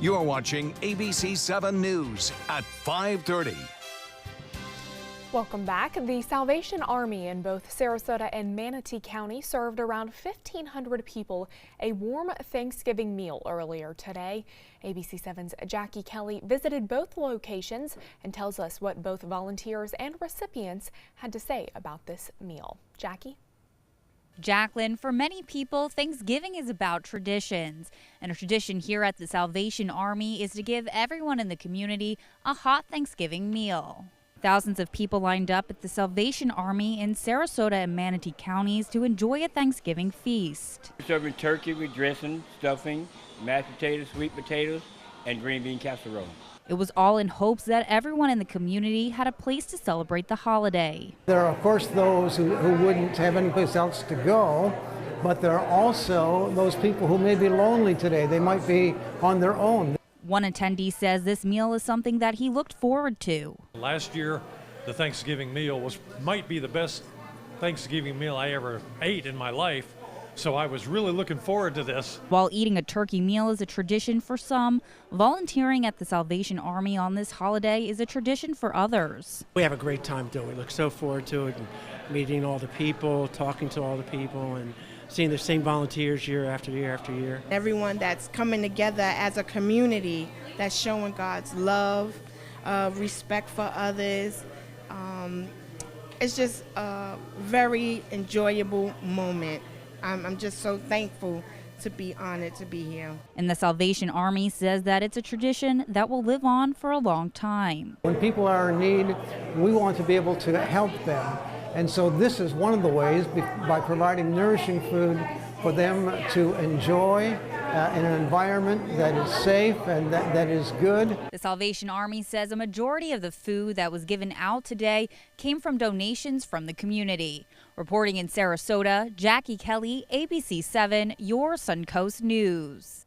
You're watching ABC 7 News at 5:30. Welcome back. The Salvation Army in both Sarasota and Manatee County served around 1,500 people a warm Thanksgiving meal earlier today. ABC 7's Jackie Kelly visited both locations and tells us what both volunteers and recipients had to say about this meal. Jackie? Jacqueline, for many people, Thanksgiving is about traditions. And a tradition here at the Salvation Army is to give everyone in the community a hot Thanksgiving meal. Thousands of people lined up at the Salvation Army in Sarasota and Manatee counties to enjoy a Thanksgiving feast. We're serving turkey with dressing, stuffing, mashed potatoes, sweet potatoes, and green bean casserole. It was all in hopes that everyone in the community had a place to celebrate the holiday. There are, of course, those who wouldn't have any place else to go, but there are also those people who may be lonely today. They might be on their own. One attendee says this meal is something that he looked forward to. Last year, the Thanksgiving meal might be the best Thanksgiving meal I ever ate in my life. So I was really looking forward to this. While eating a turkey meal is a tradition for some, volunteering at the Salvation Army on this holiday is a tradition for others. We have a great time doing it. We look so forward to it, and meeting all the people, talking to all the people, and seeing the same volunteers year after year after year. Everyone that's coming together as a community that's showing God's love, respect for others. It's just a very enjoyable moment. I'm just so thankful to be honored to be here. And the Salvation Army says that it's a tradition that will live on for a long time. When people are in need, we want to be able to help them. And so this is one of the ways, by providing nourishing food for them to enjoy in an environment that is safe and that is good. The Salvation Army says a majority of the food that was given out today came from donations from the community. Reporting in Sarasota, Jackie Kelly, ABC 7, your Suncoast News.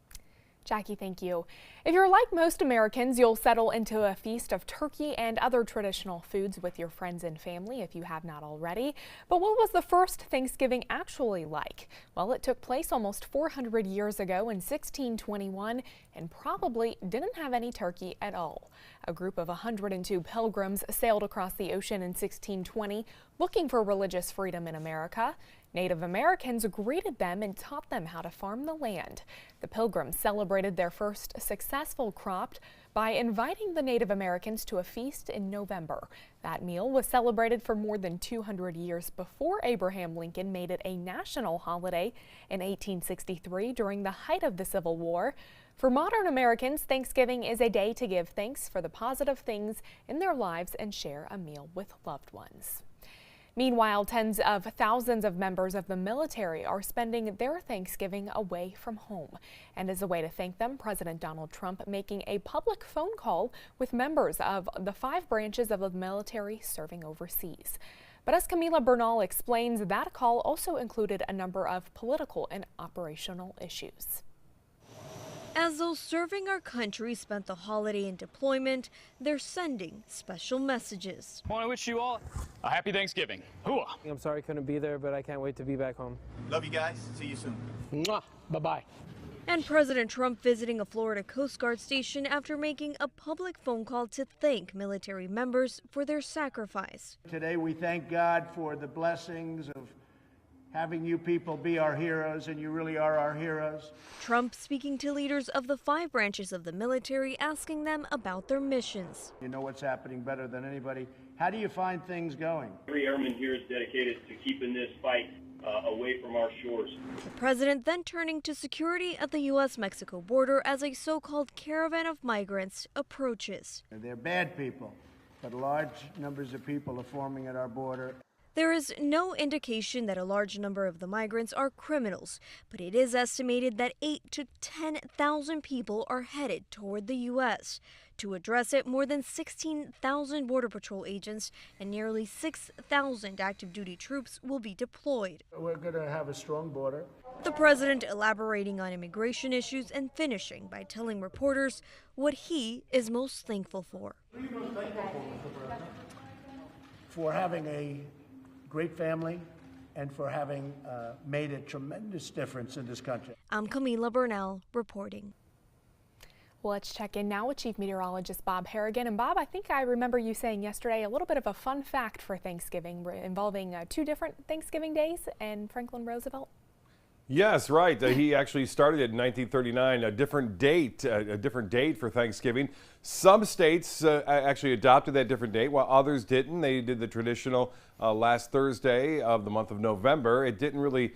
Jackie, thank you. If you're like most Americans, you'll settle into a feast of turkey and other traditional foods with your friends and family if you have not already. But what was the first Thanksgiving actually like? Well, it took place almost 400 years ago in 1621 and probably didn't have any turkey at all. A group of 102 pilgrims sailed across the ocean in 1620 looking for religious freedom in America. Native Americans greeted them and taught them how to farm the land. The Pilgrims celebrated their first successful crop by inviting the Native Americans to a feast in November. That meal was celebrated for more than 200 years before Abraham Lincoln made it a national holiday in 1863 during the height of the Civil War. For modern Americans, Thanksgiving is a day to give thanks for the positive things in their lives and share a meal with loved ones. Meanwhile, tens of thousands of members of the military are spending their Thanksgiving away from home. And as a way to thank them, President Donald Trump making a public phone call with members of the 5 branches of the military serving overseas. But as Camila Bernal explains, that call also included a number of political and operational issues. As those serving our country spent the holiday in deployment, they're sending special messages. I want to wish you all a happy Thanksgiving. Hooah! I'm sorry I couldn't be there, but I can't wait to be back home. Love you guys. See you soon. Mwah. Bye-bye. And President Trump visiting a Florida Coast Guard station after making a public phone call to thank military members for their sacrifice. Today we thank God for the blessings of having you people be our heroes, and you really are our heroes. Trump speaking to leaders of the 5 branches of the military, asking them about their missions. You know what's happening better than anybody. How do you find things going? Every airman here is dedicated to keeping this fight away from our shores. The president then turning to security at the U.S.-Mexico border as a so-called caravan of migrants approaches. They're bad people, but large numbers of people are forming at our border. There is no indication that a large number of the migrants are criminals, but it is estimated that 8,000 to 10,000 people are headed toward the U.S. To address it, more than 16,000 Border Patrol agents and nearly 6,000 active duty troops will be deployed. We're going to have a strong border. The president elaborating on immigration issues and finishing by telling reporters what he is most thankful for. What are you most thankful for, Mr. President? For having a great family and for having made a tremendous difference in this country. I'm Camila Bernal reporting. Well, let's check in now with Chief Meteorologist Bob Harrigan. And Bob, I think I remember you saying yesterday a little bit of a fun fact for Thanksgiving involving two different Thanksgiving days and Franklin Roosevelt. Yes, right. He actually started it in 1939, a different date for Thanksgiving. Some states actually adopted that different date, while others didn't. They did the traditional last Thursday of the month of November. It didn't really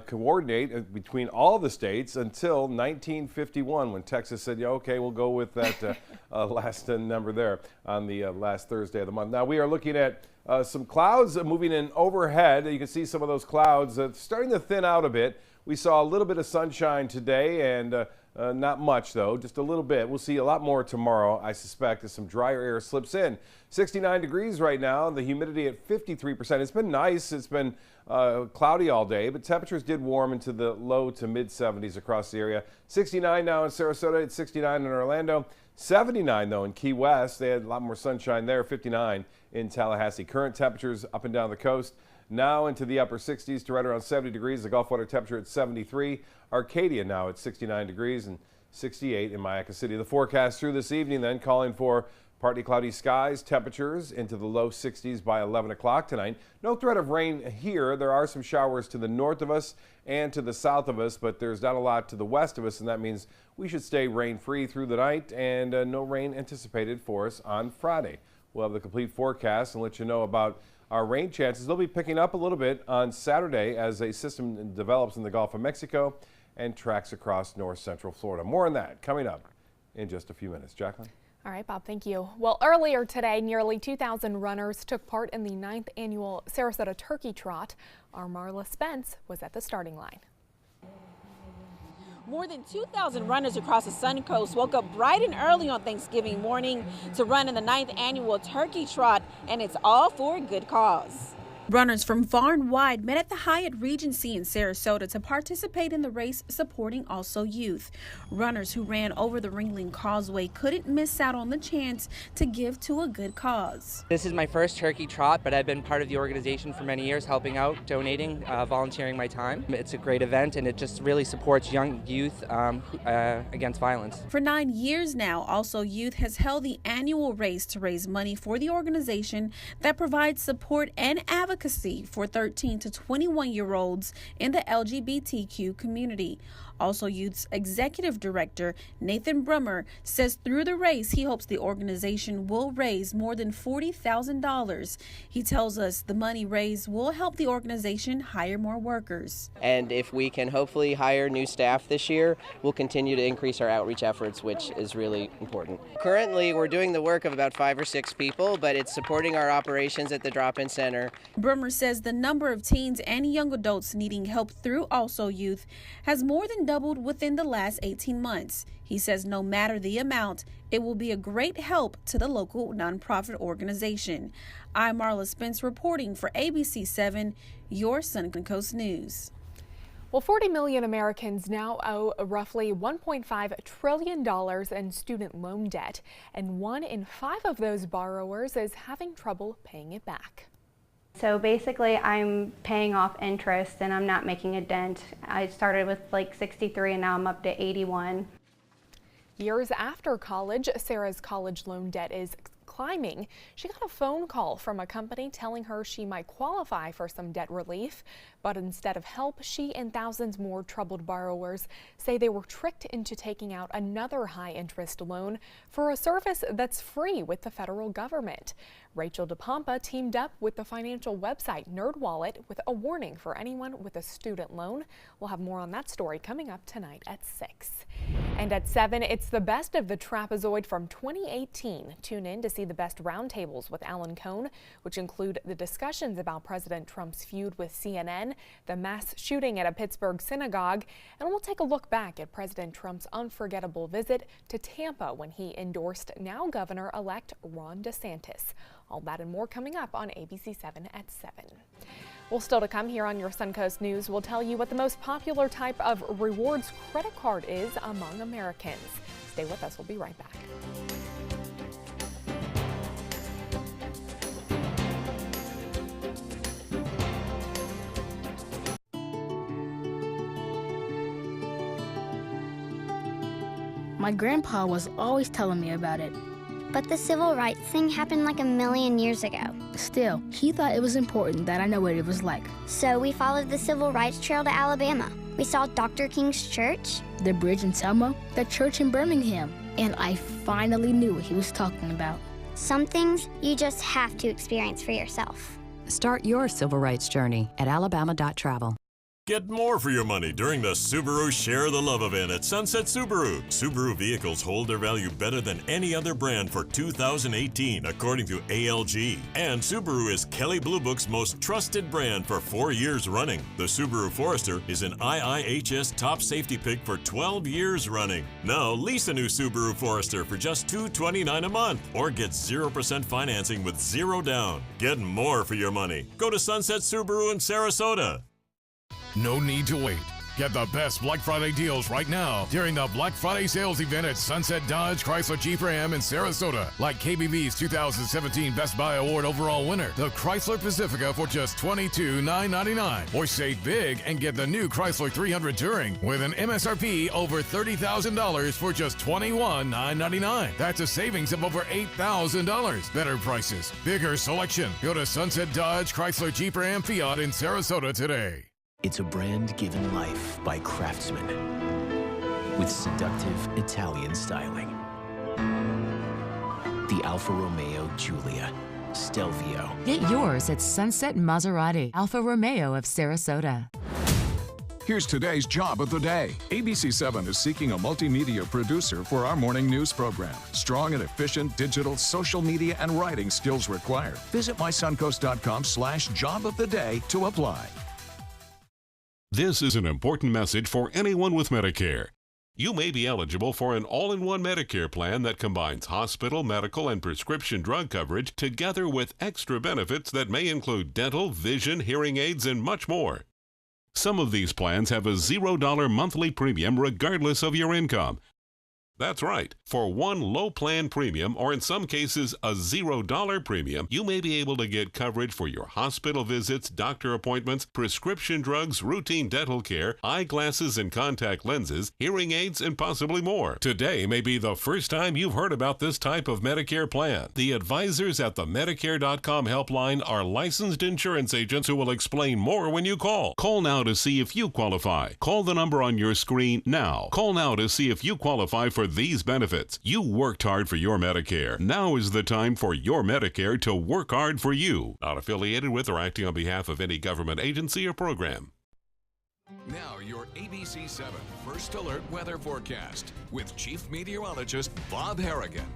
coordinate between all the states until 1951, when Texas said, yeah, okay, we'll go with that last number there on the last Thursday of the month. Now we are looking at some clouds moving in overhead. You can see some of those clouds starting to thin out a bit. We saw a little bit of sunshine today, and not much though, just a little bit. We'll see a lot more tomorrow, I suspect, as some drier air slips in. 69 degrees right now, the humidity at 53%. It's been nice. It's been cloudy all day, but temperatures did warm into the low to mid 70s across the area. 69 now in Sarasota, it's 69 in Orlando, 79 though in Key West. They had a lot more sunshine there, 59 in Tallahassee. Current temperatures up and down the coast now into the upper 60s to right around 70 degrees. The Gulf water temperature at 73. Arcadia now at 69 degrees and 68 in Mayaca City. The forecast through this evening then calling for partly cloudy skies, temperatures into the low 60s by 11 o'clock tonight. No threat of rain here. There are some showers to the north of us and to the south of us, but there's not a lot to the west of us, and that means we should stay rain-free through the night, and no rain anticipated for us on Friday. We'll have the complete forecast and let you know about our rain chances. They'll be picking up a little bit on Saturday as a system develops in the Gulf of Mexico and tracks across north central Florida. More on that coming up in just a few minutes. Jacqueline? All right, Bob, thank you. Well, earlier today, nearly 2,000 runners took part in the 9th annual Sarasota Turkey Trot. Our Marla Spence was at the starting line. More than 2,000 runners across the Sun Coast woke up bright and early on Thanksgiving morning to run in the 9th annual Turkey Trot, and it's all for a good cause. Runners from far and wide met at the Hyatt Regency in Sarasota to participate in the race supporting Also Youth. Runners who ran over the Ringling Causeway couldn't miss out on the chance to give to a good cause. This is my first Turkey Trot, but I've been part of the organization for many years, helping out, donating, volunteering my time. It's a great event, and it just really supports young youth against violence. For 9 years now, Also Youth has held the annual race to raise money for the organization that provides support and advocacy for 13 to 21-year-olds in the LGBTQ community. Also Youth's executive director, Nathan Brummer, says through the race he hopes the organization will raise more than $40,000. He tells us the money raised will help the organization hire more workers. And if we can hopefully hire new staff this year, we'll continue to increase our outreach efforts, which is really important. Currently, we're doing the work of about 5 or 6 people, but it's supporting our operations at the drop-in center. Brummer says the number of teens and young adults needing help through Also Youth has more than doubled within the last 18 months. He says no matter the amount, it will be a great help to the local nonprofit organization. I'm Marla Spence reporting for ABC7, your Sun Coast News. Well, 40 million Americans now owe roughly $1.5 trillion in student loan debt, and 1 in 5 of those borrowers is having trouble paying it back. So basically I'm paying off interest and I'm not making a dent. I started with like 63 and now I'm up to 81. Years after college, Sarah's college loan debt is climbing. She got a phone call from a company telling her she might qualify for some debt relief, but instead of help, she and thousands more troubled borrowers say they were tricked into taking out another high-interest loan for a service that's free with the federal government. Rachel DePompa teamed up with the financial website NerdWallet with a warning for anyone with a student loan. We'll have more on that story coming up tonight at 6. And at 7, it's the best of the Trapezoid from 2018. Tune in to see the best roundtables with Alan Cohn, which include the discussions about President Trump's feud with CNN, the mass shooting at a Pittsburgh synagogue, and we'll take a look back at President Trump's unforgettable visit to Tampa when he endorsed now Governor-elect Ron DeSantis. All that and more coming up on ABC7 at 7. Well, still to come here on your Suncoast News, we'll tell you what the most popular type of rewards credit card is among Americans. Stay with us. We'll be right back. My My grandpa was always telling me about it. But the civil rights thing happened like a million years ago. Still, he thought it was important that I know what it was like. So we followed the civil rights trail to Alabama. We saw Dr. King's church, The bridge in Selma, the church in Birmingham, and I finally knew what he was talking about. Some things you just have to experience for yourself. Start your civil rights journey at alabama.travel. Get more for your money during the Subaru Share the Love event at Sunset Subaru. Subaru vehicles hold their value better than any other brand for 2018, according to ALG. And Subaru is Kelley Blue Book's most trusted brand for 4 years running. The Subaru Forester is an IIHS top safety pick for 12 years running. Now lease a new Subaru Forester for just $229 a month or get 0% financing with 0 down. Get more for your money. Go to Sunset Subaru in Sarasota. No need to wait. Get the best Black Friday deals right now during the Black Friday sales event at Sunset Dodge Chrysler Jeep Ram in Sarasota. Like KBB's 2017 Best Buy Award overall winner, the Chrysler Pacifica for just $22,999. Or save big and get the new Chrysler 300 Touring with an MSRP over $30,000 for just $21,999. That's a savings of over $8,000. Better prices, bigger selection. Go to Sunset Dodge Chrysler Jeep Ram Fiat in Sarasota today. It's a brand given life by craftsmen with seductive Italian styling. The Alfa Romeo Giulia, Stelvio. Get yours at Sunset Maserati, Alfa Romeo of Sarasota. Here's today's job of the day. ABC7 is seeking a multimedia producer for our morning news program. Strong and efficient digital, social media, and writing skills required. Visit mysuncoast.com/job of the day to apply. This is an important message for anyone with Medicare. You may be eligible for an all-in-one Medicare plan that combines hospital, medical, and prescription drug coverage together with extra benefits that may include dental, vision, hearing aids, and much more. Some of these plans have a $0 monthly premium regardless of your income. That's right. For one low plan premium, or in some cases a $0 premium, you may be able to get coverage for your hospital visits, doctor appointments, prescription drugs, routine dental care, eyeglasses and contact lenses, hearing aids, and possibly more. Today may be the first time you've heard about this type of Medicare plan. The advisors at the Medicare.com helpline are licensed insurance agents who will explain more when you call. Call now to see if you qualify. Call the number on your screen now. Call now to see if you qualify for these benefits. You worked hard for your Medicare. Now is the time for your Medicare to work hard for you. Not affiliated with or acting on behalf of any government agency or program. Now your ABC7 First Alert weather forecast with Chief Meteorologist Bob Harrigan.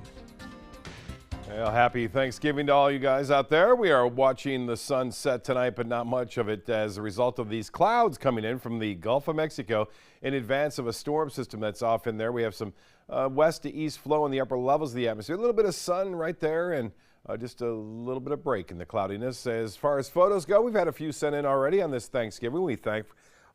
Well, happy Thanksgiving to all you guys out there. We are watching the sun set tonight, but not much of it as a result of these clouds coming in from the Gulf of Mexico in advance of a storm system that's off in there. We have some west to east flow in the upper levels of the atmosphere. A little bit of sun right there and just a little bit of break in the cloudiness. As far as photos go, we've had a few sent in already on this Thanksgiving. We thank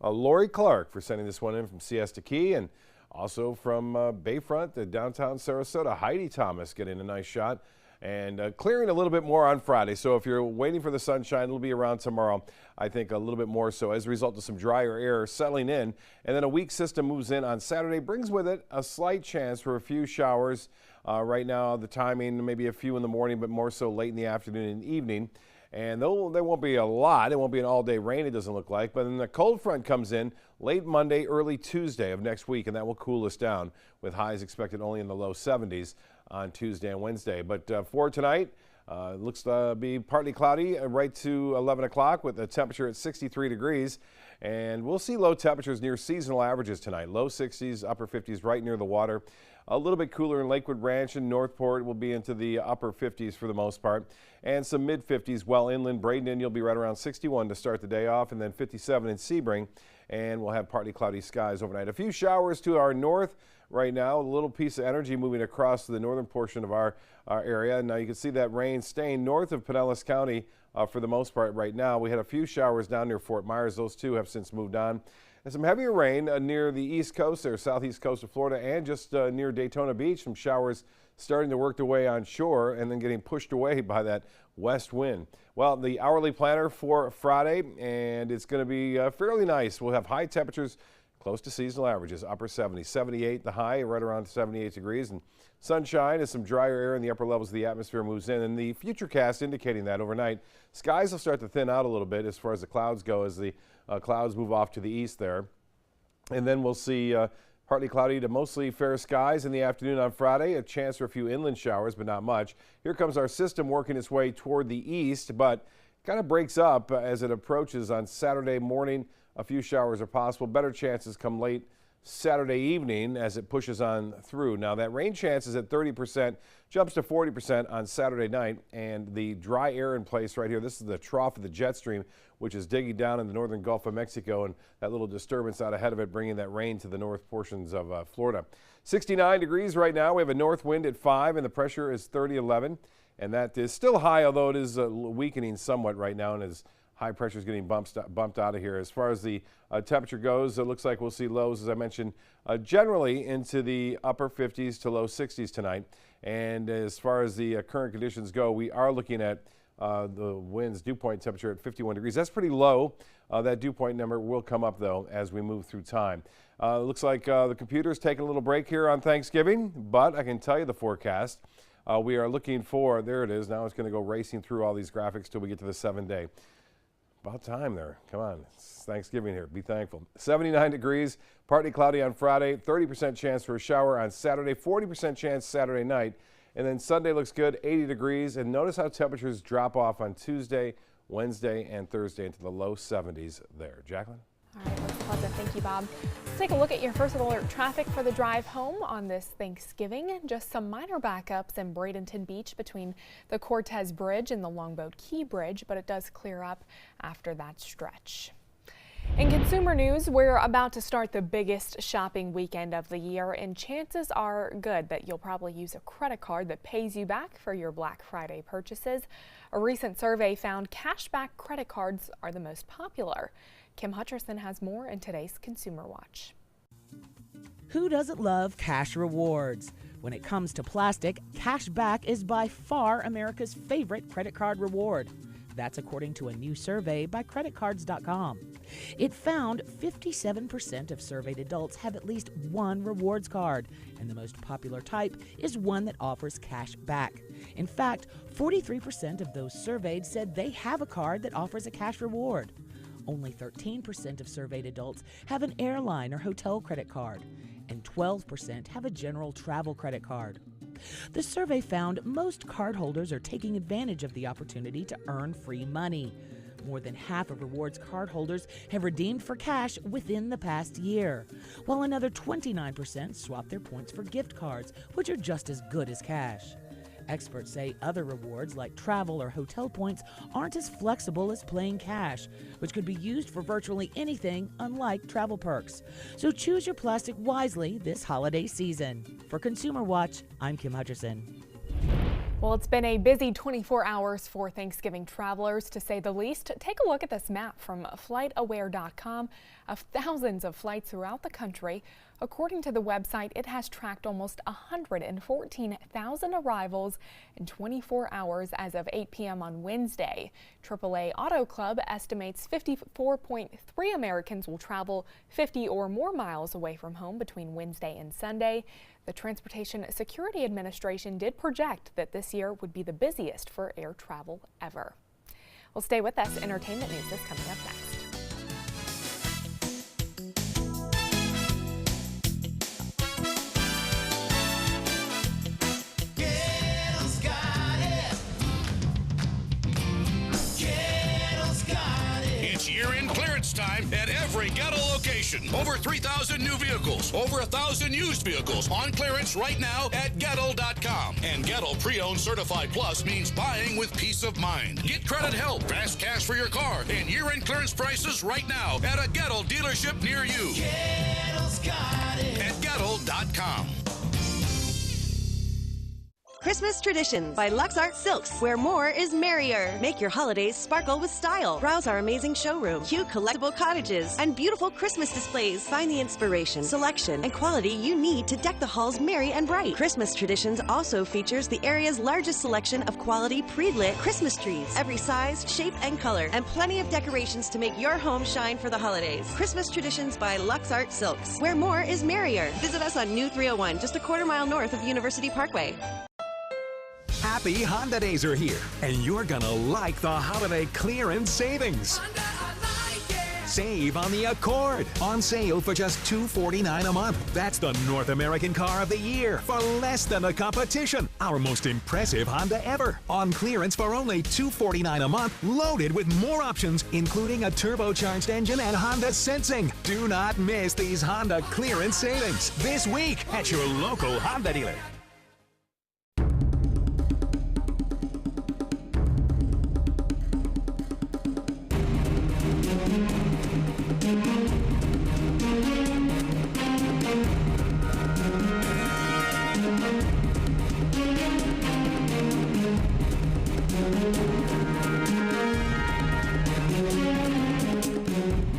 Lori Clark for sending this one in from Siesta Key, and also from Bayfront to downtown Sarasota. Heidi Thomas getting a nice shot. And clearing a little bit more on Friday. So if you're waiting for the sunshine, it'll be around tomorrow. I think a little bit more so as a result of some drier air settling in. And then a weak system moves in on Saturday, brings with it a slight chance for a few showers. Right now, the timing, maybe a few in the morning, but more so late in the afternoon and evening. And there won't be a lot. It won't be an all-day rain, it doesn't look like. But then the cold front comes in late Monday, early Tuesday of next week, and that will cool us down with highs expected only in the low 70s on Tuesday and Wednesday. But for tonight, looks to be partly cloudy right to 11 o'clock with the temperature at 63 degrees. And we'll see low temperatures near seasonal averages tonight. Low 60s, upper 50s right near the water. A little bit cooler in Lakewood Ranch and Northport. Will be into the upper 50s for the most part. And some mid 50s well inland. Bradenton, you'll be right around 61 to start the day off, and then 57 in Sebring. And we'll have partly cloudy skies overnight. A few showers to our north right now. A little piece of energy moving across the northern portion of our area. Now you can see that rain staying north of Pinellas County for the most part right now. We had a few showers down near Fort Myers. Those two have since moved on. And some heavier rain near the east coast or southeast coast of Florida and just near Daytona Beach. Some showers starting to work their way on shore and then getting pushed away by that west wind. Well, the hourly planner for Friday, and it's going to be fairly nice. We'll have high temperatures close to seasonal averages, upper 70s. 78 the high, right around 78 degrees. And sunshine as some drier air in the upper levels of the atmosphere moves in. And the futurecast indicating that overnight, skies will start to thin out a little bit as far as the clouds go as the clouds move off to the east there. And then we'll see partly cloudy to mostly fair skies in the afternoon on Friday. A chance for a few inland showers, but not much. Here comes our system working its way toward the east, but kind of breaks up as it approaches on Saturday morning. A few showers are possible. Better chances come late Saturday evening as it pushes on through. Now that rain chance is at 30%, jumps to 40% on Saturday night, and the dry air in place right here. This is the trough of the jet stream, which is digging down in the northern Gulf of Mexico, and that little disturbance out ahead of it bringing that rain to the north portions of Florida. 69 degrees right now. We have a north wind at 5, and the pressure is 30-11, and that is still high, although it is weakening somewhat right now, and is high pressure is getting bumped out of here. As far as the temperature goes, it looks like we'll see lows, as I mentioned, generally into the upper 50s to low 60s tonight. And as far as the current conditions go, we are looking at the wind's dew point temperature at 51 degrees. That's pretty low. That dew point number will come up, though, as we move through time. It looks like the computer's taking a little break here on Thanksgiving, but I can tell you the forecast. We are looking for, there it is, now it's going to go racing through all these graphics till we get to the 7-day. About time there. Come on. It's Thanksgiving here. Be thankful. 79 degrees, partly cloudy on Friday, 30% chance for a shower on Saturday, 40% chance Saturday night. And then Sunday looks good, 80 degrees. And notice how temperatures drop off on Tuesday, Wednesday, and Thursday into the low 70s there. Jacqueline? All right, that's pleasant. Thank you, Bob. Let's take a look at your first alert traffic for the drive home on this Thanksgiving. Just some minor backups in Bradenton Beach between the Cortez Bridge and the Longboat Key Bridge, but it does clear up after that stretch. In consumer news, we're about to start the biggest shopping weekend of the year, and chances are good that you'll probably use a credit card that pays you back for your Black Friday purchases. A recent survey found cashback credit cards are the most popular. Kim Hutcherson has more in today's Consumer Watch. Who doesn't love cash rewards? When it comes to plastic, cashback is by far America's favorite credit card reward. That's according to a new survey by creditcards.com. It found 57% of surveyed adults have at least one rewards card, and the most popular type is one that offers cash back. In fact, 43% of those surveyed said they have a card that offers a cash reward. Only 13% of surveyed adults have an airline or hotel credit card, and 12% have a general travel credit card. The survey found most cardholders are taking advantage of the opportunity to earn free money. More than half of rewards cardholders have redeemed for cash within the past year, while another 29% swap their points for gift cards, which are just as good as cash. Experts say other rewards like travel or hotel points aren't as flexible as plain cash, which could be used for virtually anything, unlike travel perks. So choose your plastic wisely this holiday season. For Consumer Watch, I'm Kim Hutcherson. Well, it's been a busy 24 hours for Thanksgiving travelers, to say the least. Take a look at this map from FlightAware.com of thousands of flights throughout the country. According to the website, it has tracked almost 114,000 arrivals in 24 hours as of 8 p.m. on Wednesday. AAA Auto Club estimates 54.3 Americans will travel 50 or more miles away from home between Wednesday and Sunday. The Transportation Security Administration did project that this year would be the busiest for air travel ever. Well, stay with us. Entertainment news is coming up next. Year-end clearance time at every Gettle location. Over 3,000 new vehicles, over 1,000 used vehicles on clearance right now at Gettle.com. And Gettle Pre-Owned Certified Plus means buying with peace of mind. Get credit help, fast cash for your car, and year-end clearance prices right now at a Gettle dealership near you. Gettle's got it. At Gettle.com. Christmas Traditions by Lux Art Silks, where more is merrier. Make your holidays sparkle with style. Browse our amazing showroom, cute collectible cottages, and beautiful Christmas displays. Find the inspiration, selection, and quality you need to deck the halls merry and bright. Christmas Traditions also features the area's largest selection of quality pre-lit Christmas trees, every size, shape, and color, and plenty of decorations to make your home shine for the holidays. Christmas Traditions by Lux Art Silks, where more is merrier. Visit us on New 301, just a quarter-mile north of University Parkway. Happy Honda Days are here, and you're gonna like the holiday clearance savings. Save on the Accord, on sale for just $249 a month. That's the North American car of the year for less than the competition. Our most impressive Honda ever, on clearance for only $249 a month, loaded with more options, including a turbocharged engine and Honda Sensing. Do not miss these Honda clearance savings this week at your local Honda dealer.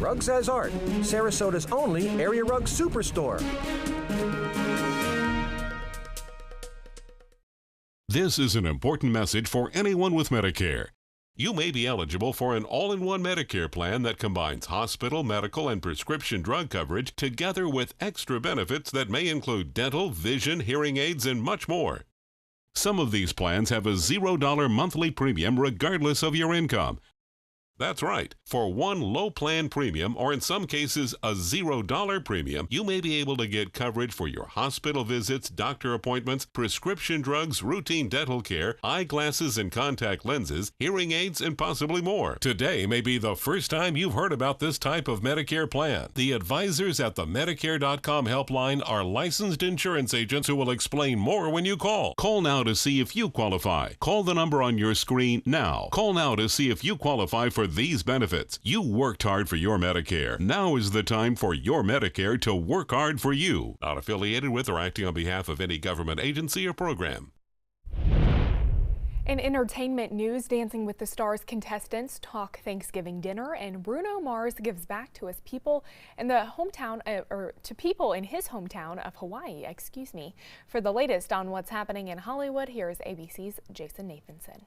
Rug Says Art, Sarasota's only area rug superstore. This is an important message for anyone with Medicare. You may be eligible for an all-in-one Medicare plan that combines hospital, medical, and prescription drug coverage together with extra benefits that may include dental, vision, hearing aids, and much more. Some of these plans have a $0 monthly premium regardless of your income. That's right. For one low plan premium, or in some cases a $0 premium, you may be able to get coverage for your hospital visits, doctor appointments, prescription drugs, routine dental care, eyeglasses and contact lenses, hearing aids, and possibly more. Today may be the first time you've heard about this type of Medicare plan. The advisors at the Medicare.com helpline are licensed insurance agents who will explain more when you call. Call now to see if you qualify. Call the number on your screen now. Call now to see if you qualify for these benefits. You worked hard for your Medicare. Now is the time for your Medicare to work hard for you. Not affiliated with or acting on behalf of any government agency or program. In entertainment news, Dancing with the Stars contestants talk Thanksgiving dinner, and Bruno Mars gives back to his people in the hometown, to people in his hometown of Hawaii. For the latest on what's happening in Hollywood, here's ABC's Jason Nathanson.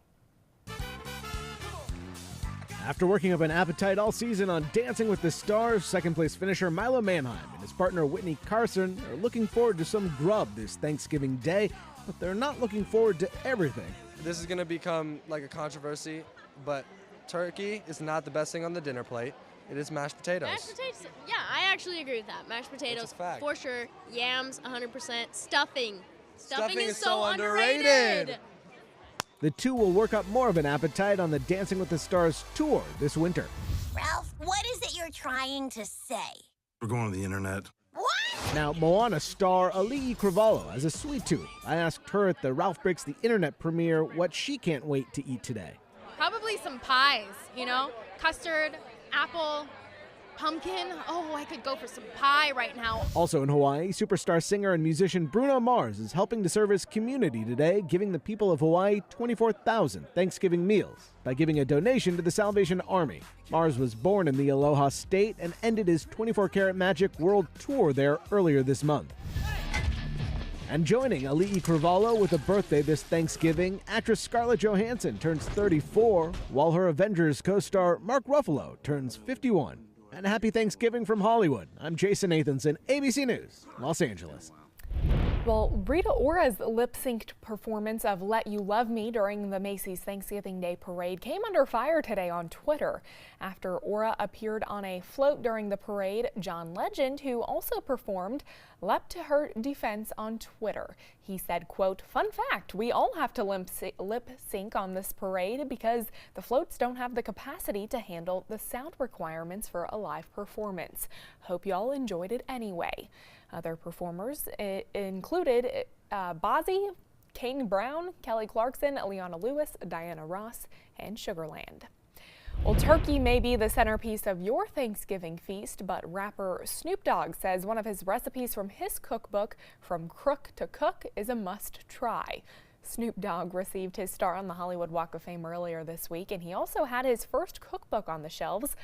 After working up an appetite all season on Dancing with the Stars, second-place finisher Milo Manheim and his partner Whitney Carson are looking forward to some grub this Thanksgiving Day, but they're not looking forward to everything. This is going to become like a controversy, but turkey is not the best thing on the dinner plate. It is mashed potatoes. Mashed potatoes, yeah, I actually agree with that. Mashed potatoes, for sure. Yams, 100%. Stuffing. Stuffing is so underrated. The two will work up more of an appetite on the Dancing with the Stars tour this winter. Ralph, what is it you're trying to say? We're going to the internet. What? Now, Moana star Ali'i Cravalho has a sweet tooth. I asked her at the Ralph Breaks the Internet premiere what she can't wait to eat today. Probably some pies, custard, apple, pumpkin. Oh, I could go for some pie right now. Also in Hawaii, superstar singer and musician Bruno Mars is helping to serve his community today, giving the people of Hawaii 24,000 Thanksgiving meals by giving a donation to the Salvation Army. Mars was born in the Aloha State and ended his 24 Karat Magic World Tour there earlier this month. And joining Ali'i Cravalho with a birthday this Thanksgiving, actress Scarlett Johansson turns 34, while her Avengers co-star Mark Ruffalo turns 51. And happy Thanksgiving from Hollywood. I'm Jason Nathanson, ABC News, Los Angeles. Well, Rita Ora's lip-synced performance of Let You Love Me during the Macy's Thanksgiving Day Parade came under fire today on Twitter. After Ora appeared on a float during the parade, John Legend, who also performed, leapt to her defense on Twitter. He said, quote, "Fun fact, we all have to lip sync on this parade because the floats don't have the capacity to handle the sound requirements for a live performance. Hope y'all enjoyed it anyway." Other performers included Bozzy, Kane Brown, Kelly Clarkson, Leona Lewis, Diana Ross, and Sugarland. Well, turkey may be the centerpiece of your Thanksgiving feast, but rapper Snoop Dogg says one of his recipes from his cookbook, From Crook to Cook, is a must try. Snoop Dogg received his star on the Hollywood Walk of Fame earlier this week, and he also had his first cookbook on the shelves.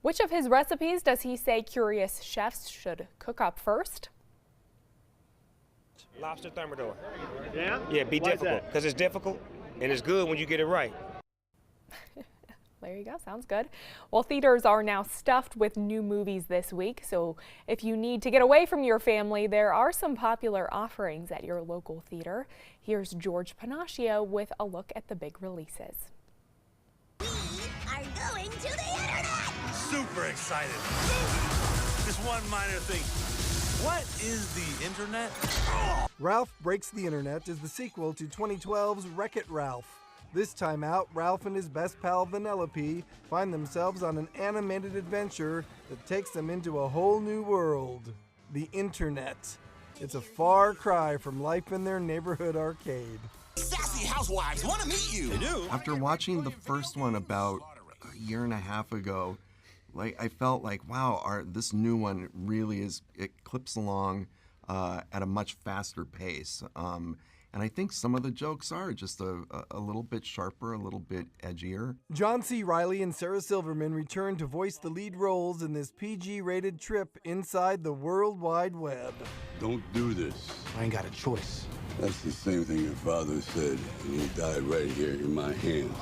Which of his recipes does he say curious chefs should cook up first? Lobster thermidor. Yeah? Yeah, be difficult, because it's difficult, and it's good when you get it right. There you go. Sounds good. Well, theaters are now stuffed with new movies this week, so if you need to get away from your family, there are some popular offerings at your local theater. Here's George Panaccio with a look at the big releases. We are going to the internet! Super excited. Just one minor thing. What is the internet? Ralph Breaks the Internet is the sequel to 2012's Wreck-It Ralph. This time out, Ralph and his best pal Vanellope find themselves on an animated adventure that takes them into a whole new world, the internet. It's a far cry from life in their neighborhood arcade. Sassy housewives want to meet you. They do. After watching the first one about a year and a half ago, I felt like, wow, this new one really it clips along at a much faster pace. And I think some of the jokes are just a little bit sharper, a little bit edgier. John C. Reilly and Sarah Silverman return to voice the lead roles in this PG-rated trip inside the World Wide Web. Don't do this. I ain't got a choice. That's the same thing your father said, and he died right here in my hands.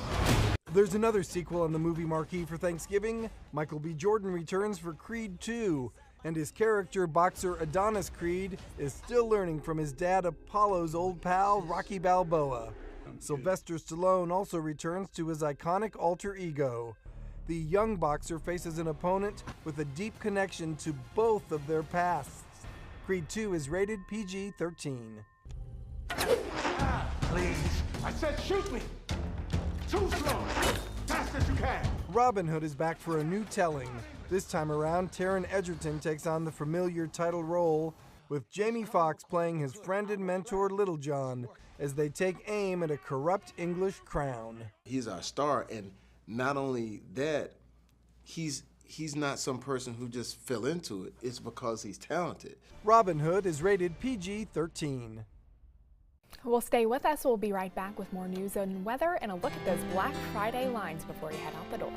There's another sequel on the movie marquee for Thanksgiving. Michael B. Jordan returns for Creed 2. And his character, boxer Adonis Creed, is still learning from his dad Apollo's old pal, Rocky Balboa. Sylvester Stallone also returns to his iconic alter ego. The young boxer faces an opponent with a deep connection to both of their pasts. Creed 2 is rated PG-13. Please, I said shoot me. Too slow. Fast as you can. Robin Hood is back for a new telling. This time around, Taron Egerton takes on the familiar title role, with Jamie Foxx playing his friend and mentor Little John as they take aim at a corrupt English crown. He's our star, and not only that, he's not some person who just fell into it. It's because he's talented. Robin Hood is rated PG-13. Well, stay with us. We'll be right back with more news and weather and a look at those Black Friday lines before you head out the door.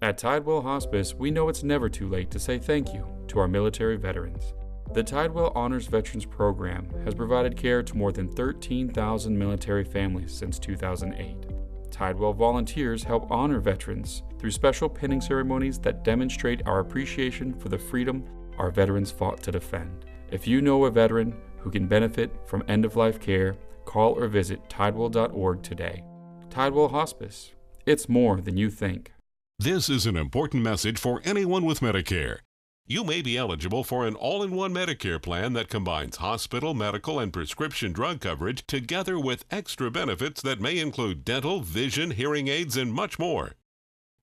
At Tidewell Hospice, we know it's never too late to say thank you to our military veterans. The Tidewell Honors Veterans Program has provided care to more than 13,000 military families since 2008. Tidewell volunteers help honor veterans through special pinning ceremonies that demonstrate our appreciation for the freedom our veterans fought to defend. If you know a veteran who can benefit from end-of-life care, call or visit tidewell.org today. Tidewell Hospice. It's more than you think. This is an important message for anyone with Medicare. You may be eligible for an all-in-one Medicare plan that combines hospital, medical, and prescription drug coverage together with extra benefits that may include dental, vision, hearing aids, and much more.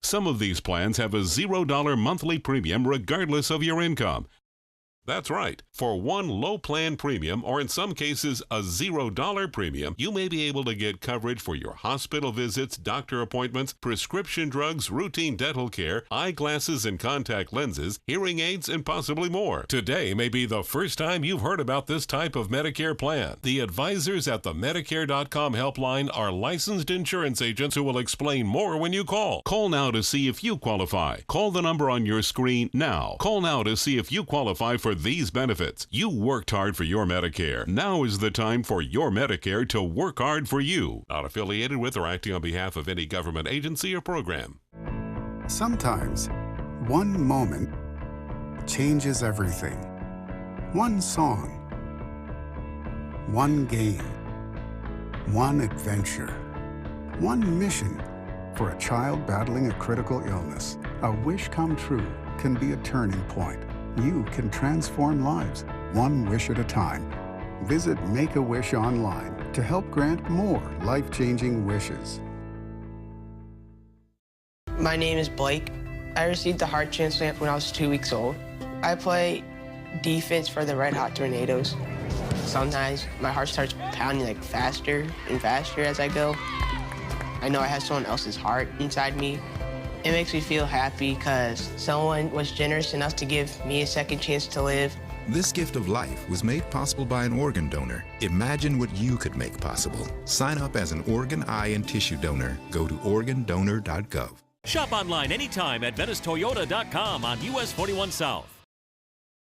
Some of these plans have a $0 monthly premium regardless of your income. That's right. For one low plan premium, or in some cases a $0 premium, you may be able to get coverage for your hospital visits, doctor appointments, prescription drugs, routine dental care, eyeglasses and contact lenses, hearing aids, and possibly more. Today may be the first time you've heard about this type of Medicare plan. The advisors at the Medicare.com helpline are licensed insurance agents who will explain more when you call. Call now to see if you qualify. Call the number on your screen now. Call now to see if you qualify for these benefits. You worked hard for your Medicare. Now is the time for your Medicare to work hard for you. Not affiliated with or acting on behalf of any government agency or program. Sometimes, one moment changes everything. One song, one game, one adventure, one mission. For a child battling a critical illness, a wish come true can be a turning point. You can transform lives, one wish at a time. Visit Make-A-Wish online to help grant more life-changing wishes. My name is Blake. I received a heart transplant when I was 2 weeks old. I play defense for the Red Hot Tornadoes. Sometimes my heart starts pounding like faster and faster as I go. I know I have someone else's heart inside me. It makes me feel happy because someone was generous enough to give me a second chance to live. This gift of life was made possible by an organ donor. Imagine what you could make possible. Sign up as an organ, eye, and tissue donor. Go to organdonor.gov. Shop online anytime at VeniceToyota.com on US 41 South.